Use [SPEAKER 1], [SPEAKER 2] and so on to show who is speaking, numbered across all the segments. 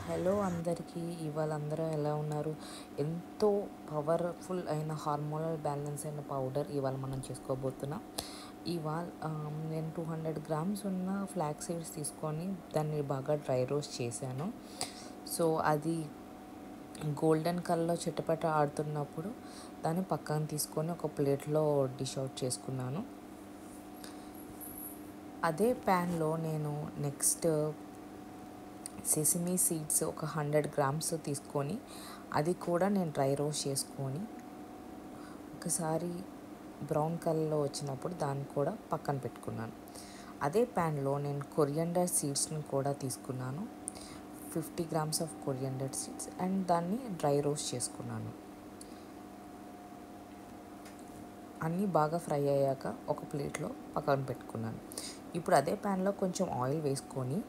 [SPEAKER 1] Hello అందరికీ. ఇవాళ అందరూ ఎలా ఉన్నారు? ఎంతో పవర్ఫుల్ అయిన హార్మోనల్ బ్యాలెన్స్ అయిన పౌడర్ ఇవాళ మనం చేసుకోబోతున్నాం. ఇవాళ నేను 200 గ్రామ్స్ ఉన్న ఫ్లాక్స్ సీడ్స్ తీసుకొని దాన్ని బాగా డ్రై రోస్ట్ చేశాను. సో అది గోల్డెన్ కలర్లో చిటపట ఆడుతున్నప్పుడు దాన్ని పక్కన తీసుకొని ఒక ప్లేట్లో డిష్ అవుట్ చేసుకున్నాను. అదే ప్యాన్లో నేను నెక్స్ట్ సెసమీ సీడ్స్ ఒక 100 గ్రామ్స్ తీసుకొని అది కూడా నేను డ్రై రోస్ట్ చేసుకొని ఒకసారి బ్రౌన్ కలర్లో వచ్చినప్పుడు దాన్ని కూడా పక్కన పెట్టుకున్నాను. అదే ప్యాన్లో నేను కొరియండర్ సీడ్స్ని కూడా తీసుకున్నాను, 50 grams of coriander seeds, and దాన్ని డ్రై రోస్ట్ చేసుకున్నాను. అన్నీ బాగా ఫ్రై అయ్యాక ఒక ప్లేట్లో పక్కన పెట్టుకున్నాను. ఇప్పుడు అదే ప్యాన్లో కొంచెం ఆయిల్ వేసుకొని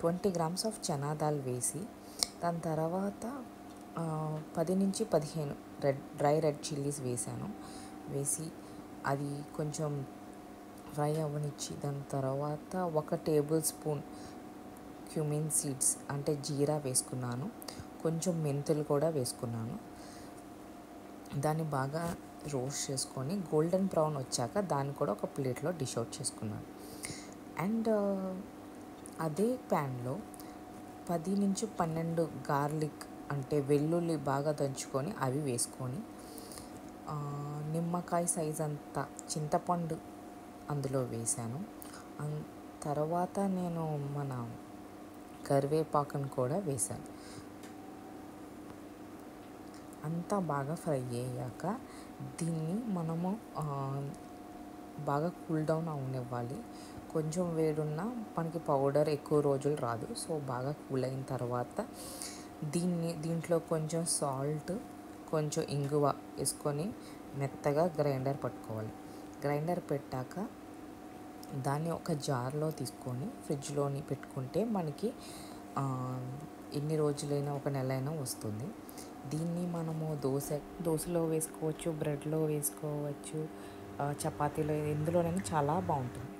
[SPEAKER 1] 20 గ్రామ్స్ ఆఫ్ చనా దాల్ వేసి దాని తర్వాత 10 నుంచి 15 డ్రై రెడ్ చిల్లీస్ వేసి అది కొంచెం ఫ్రై అవ్వనిచ్చి దాని తర్వాత 1 టేబుల్ స్పూన్ క్యూమిన్ సీడ్స్ అంటే జీరా వేసుకున్నాను, కొంచెం మెంతులు కూడా వేసుకున్నాను. దాన్ని బాగా రోస్ట్ చేసుకొని గోల్డెన్ బ్రౌన్ వచ్చాక దాన్ని కూడా ఒక ప్లేట్లో డిష్ అవుట్ చేసుకున్నాను. అండ్ అదే ప్యాన్లో 10 నుంచి 12 గార్లిక్ అంటే వెల్లుల్లి బాగా దంచుకొని అవి వేసుకొని నిమ్మకాయ సైజ్ అంత చింతపండు అందులో వేసాను. తర్వాత నేను మన కరివేపాకును కూడా వేసాను. అంతా బాగా ఫ్రై అయ్యాక దీన్ని మనము బాగా కూల్ డౌన్ అవనివ్వాలి. కొంచెం వేడున్నా మనకి పౌడర్ ఎక్కువ రోజులు రాదు. సో బాగా కూల్ అయిన తర్వాత దీంట్లో కొంచెం సాల్ట్, కొంచెం ఇంగువ వేసుకొని మెత్తగా గ్రైండర్ పట్టుకోవాలి. గ్రైండర్ పెట్టాక దాన్ని ఒక జార్లో తీసుకొని ఫ్రిడ్జ్లోని పెట్టుకుంటే మనకి ఎన్ని రోజులైనా ఒక నెల అయినా వస్తుంది. దీన్ని మనము దోశలో వేసుకోవచ్చు, బ్రెడ్లో వేసుకోవచ్చు, చపాతీలో, ఎందులోనైనా చాలా బాగుంటుంది.